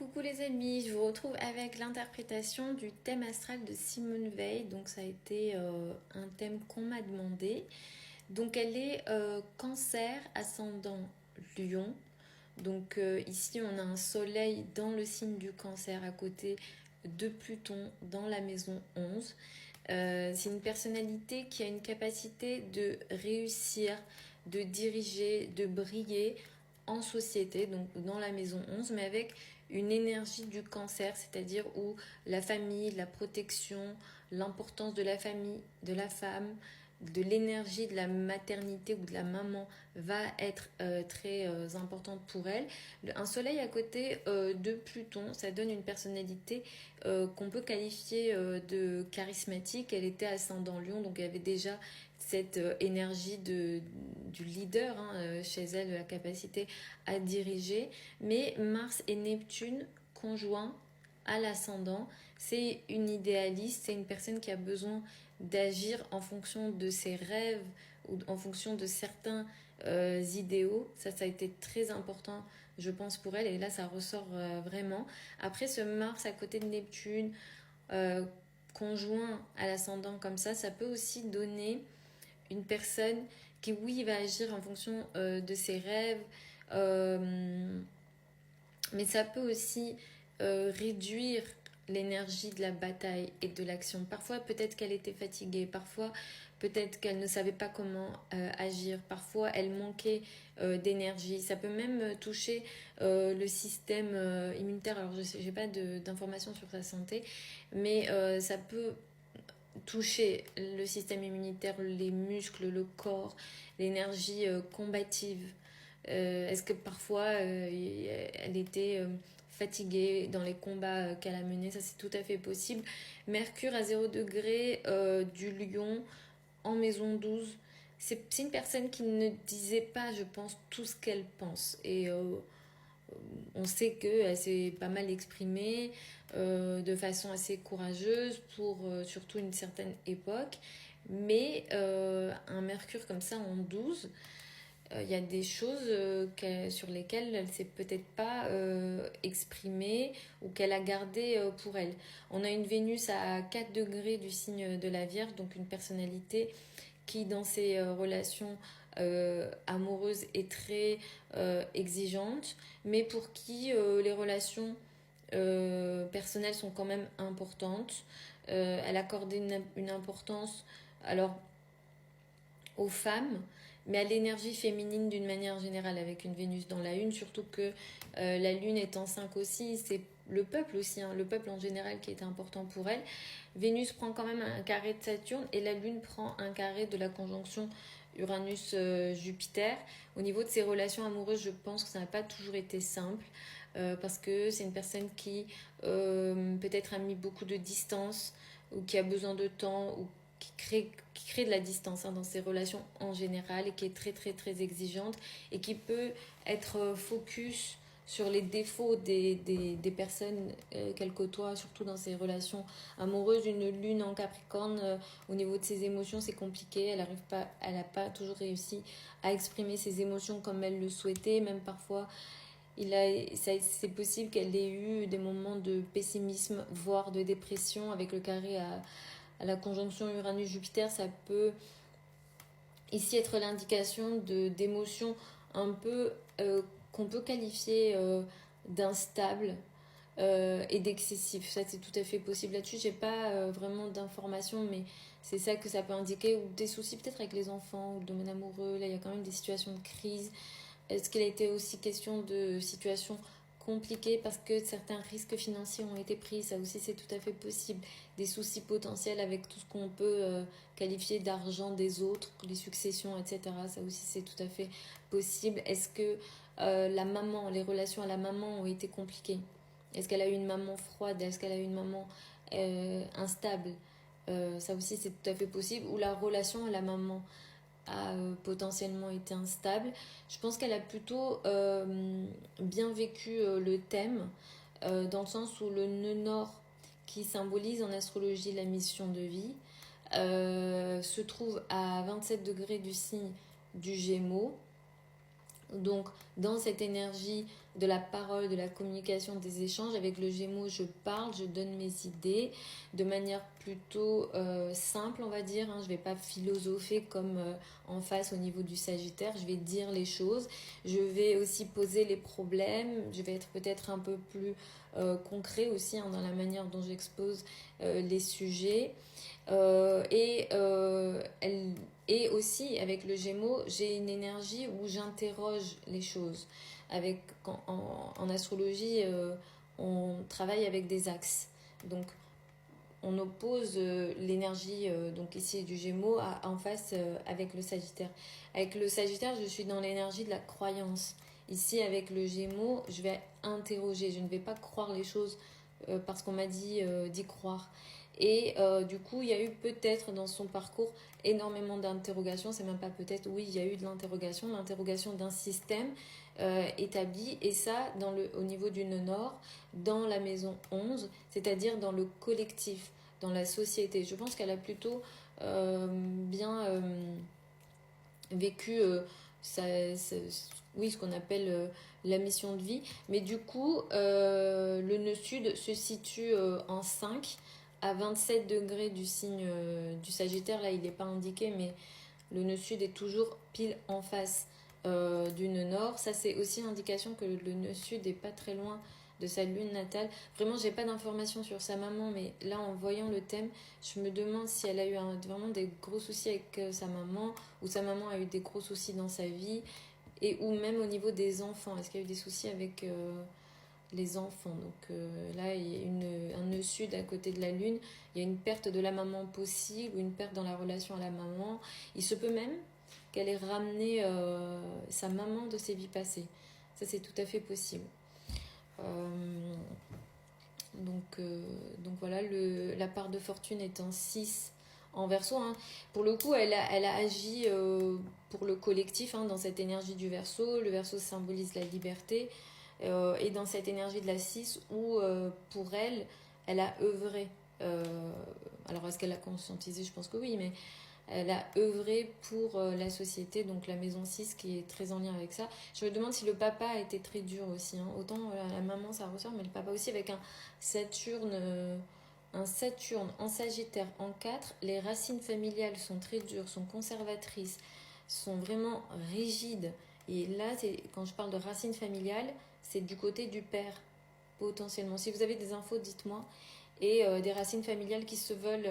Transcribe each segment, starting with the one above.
Coucou les amis, je vous retrouve avec l'interprétation du thème astral de Simone Veil. Donc ça a été un thème qu'on m'a demandé. Donc elle est Cancer, ascendant Lion. Donc ici on a un soleil dans le signe du Cancer à côté de Pluton dans la maison 11. C'est une personnalité qui a une capacité de réussir, de diriger, de briller en société, donc dans la maison 11, mais avec une énergie du Cancer, c'est-à-dire où la famille, la protection, l'importance de la famille, de la femme, de l'énergie de la maternité ou de la maman va être très importante pour elle. Un soleil à côté de Pluton, ça donne une personnalité qu'on peut qualifier de charismatique. Elle était ascendant Lion, donc elle avait déjà cette énergie du leader chez elle, la capacité à diriger. Mais Mars et Neptune conjoints à l'ascendant, c'est une idéaliste, c'est une personne qui a besoin d'agir en fonction de ses rêves ou en fonction de certains idéaux. Ça a été très important, je pense, pour elle. Et là, ça ressort vraiment. Après, ce Mars à côté de Neptune, euh, conjoint à l'ascendant comme ça peut aussi donner une personne qui, oui, va agir en fonction de ses rêves, euh, mais ça peut aussi réduire l'énergie de la bataille et de l'action. Parfois, peut-être qu'elle était fatiguée, parfois, peut-être qu'elle ne savait pas comment agir, parfois, elle manquait d'énergie. Ça peut même toucher le système immunitaire. Alors, je n'ai pas d'informations sur sa santé, mais ça peut toucher le système immunitaire, les muscles, le corps, l'énergie combative. Est-ce que parfois elle était fatiguée dans les combats qu'elle a menés? Ça, c'est tout à fait possible. Mercure à 0 degré du Lion en maison 12. C'est une personne qui ne disait pas, je pense, tout ce qu'elle pense. Et on sait qu'elle s'est pas mal exprimée de façon assez courageuse pour surtout une certaine époque. Mais un Mercure comme ça en 12, il y a des choses sur lesquelles elle ne s'est peut-être pas exprimée ou qu'elle a gardées pour elle. On a une Vénus à 4 degrés du signe de la Vierge, donc une personnalité qui, dans ses relations amoureuses, est très exigeante, mais pour qui les relations personnelles sont quand même importantes. Elle accordait une importance alors aux femmes, mais à l'énergie féminine d'une manière générale, avec une Vénus dans la Lune, surtout que la Lune est en 5 aussi, c'est le peuple aussi, le peuple en général qui est important pour elle. Vénus prend quand même un carré de Saturne et la Lune prend un carré de la conjonction Uranus-Jupiter. Au niveau de ses relations amoureuses, je pense que ça n'a pas toujours été simple. Parce que c'est une personne qui peut-être a mis beaucoup de distance ou qui a besoin de temps ou qui crée de la distance dans ses relations en général et qui est très très très exigeante et qui peut être focus sur les défauts des personnes qu'elle côtoie, surtout dans ses relations amoureuses. Une lune en Capricorne, au niveau de ses émotions, c'est compliqué. Elle n'a pas toujours réussi à exprimer ses émotions comme elle le souhaitait. Même parfois, c'est possible qu'elle ait eu des moments de pessimisme, voire de dépression avec le carré à la conjonction Uranus-Jupiter. Ça peut ici être l'indication d'émotions un peu qu'on peut qualifier d'instables et d'excessif. Ça, c'est tout à fait possible. Là-dessus, j'ai pas vraiment d'informations, mais c'est ça que ça peut indiquer. Ou des soucis peut-être avec les enfants ou le domaine amoureux. Là, il y a quand même des situations de crise. Est-ce qu'il a été aussi question de situations compliquées parce que certains risques financiers ont été pris? Ça aussi, c'est tout à fait possible. Des soucis potentiels avec tout ce qu'on peut qualifier d'argent des autres, les successions, etc. Ça aussi, c'est tout à fait possible. Est-ce que la maman, les relations à la maman ont été compliquées? Est-ce qu'elle a eu une maman froide? Est-ce qu'elle a eu une maman instable? Ça aussi, c'est tout à fait possible. Ou la relation à la maman a potentiellement été instable. Je pense qu'elle a plutôt bien vécu le thème, dans le sens où le nœud nord, qui symbolise en astrologie la mission de vie, se trouve à 27 degrés du signe du Gémeaux. Donc dans cette énergie de la parole, de la communication, des échanges. Avec le Gémeaux, je parle, je donne mes idées de manière plutôt simple, on va dire. Je ne vais pas philosopher comme en face au niveau du Sagittaire. Je vais dire les choses. Je vais aussi poser les problèmes. Je vais être peut-être un peu plus concret aussi dans la manière dont j'expose les sujets. Et aussi, avec le Gémeaux, j'ai une énergie où j'interroge les choses. En astrologie, on travaille avec des axes. Donc, on oppose l'énergie donc ici du Gémeaux en face avec le Sagittaire. Avec le Sagittaire, je suis dans l'énergie de la croyance. Ici, avec le Gémeaux, je vais interroger. Je ne vais pas croire les choses parce qu'on m'a dit d'y croire. Et du coup, il y a eu peut-être dans son parcours énormément d'interrogations. C'est même pas peut-être, oui, il y a eu de l'interrogation d'un système établi. Et ça, au niveau du nœud nord, dans la maison 11, c'est-à-dire dans le collectif, dans la société. Je pense qu'elle a plutôt bien vécu oui, ce qu'on appelle la mission de vie. Mais du coup, le nœud sud se situe en 5 à 27 degrés du signe du Sagittaire. Là, il n'est pas indiqué, mais le nœud sud est toujours pile en face du nœud nord. Ça, c'est aussi l'indication que le nœud sud n'est pas très loin de sa lune natale. Vraiment, j'ai pas d'informations sur sa maman, mais là, en voyant le thème, je me demande si elle a eu vraiment des gros soucis avec sa maman, ou sa maman a eu des gros soucis dans sa vie, ou même au niveau des enfants. Est-ce qu'il y a eu des soucis avec les enfants? Donc là, il y a un nœud sud à côté de la lune. Il y a une perte de la maman possible, ou une perte dans la relation à la maman. Il se peut même qu'elle ait ramené sa maman de ses vies passées. Ça, c'est tout à fait possible. Donc voilà, la part de fortune est en 6 en Verseau. Pour le coup, elle a agi pour le collectif dans cette énergie du Verseau. Le Verseau symbolise la liberté. Et dans cette énergie de la 6 où pour elle a œuvré. Alors est-ce qu'elle a conscientisé? Je pense que oui, mais elle a œuvré pour la société, donc la maison 6 qui est très en lien avec ça. Je me demande si le papa a été très dur aussi. Autant la maman ça ressort, mais le papa aussi avec un Saturne en Sagittaire en 4. Les racines familiales sont très dures, sont conservatrices, sont vraiment rigides. Et là, quand je parle de racines familiales, c'est du côté du père, potentiellement. Si vous avez des infos, dites-moi. Et des racines familiales qui se veulent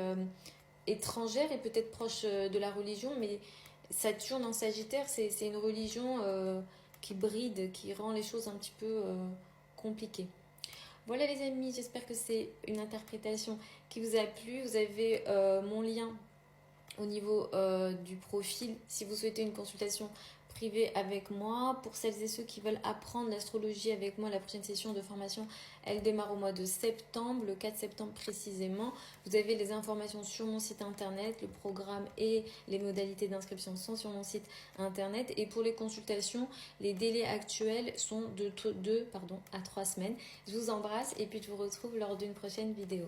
étrangères et peut-être proches de la religion, mais Saturne en Sagittaire, c'est une religion qui bride, qui rend les choses un petit peu compliquées. Voilà les amis, j'espère que c'est une interprétation qui vous a plu. Vous avez mon lien au niveau du profil si vous souhaitez une consultation privée avec moi. Pour celles et ceux qui veulent apprendre l'astrologie avec moi, la prochaine session de formation, elle démarre au mois de septembre, le 4 septembre précisément. Vous avez les informations sur mon site internet, le programme et les modalités d'inscription sont sur mon site internet. Et pour les consultations, les délais actuels sont de 2 à 3 semaines. Je vous embrasse et puis je vous retrouve lors d'une prochaine vidéo.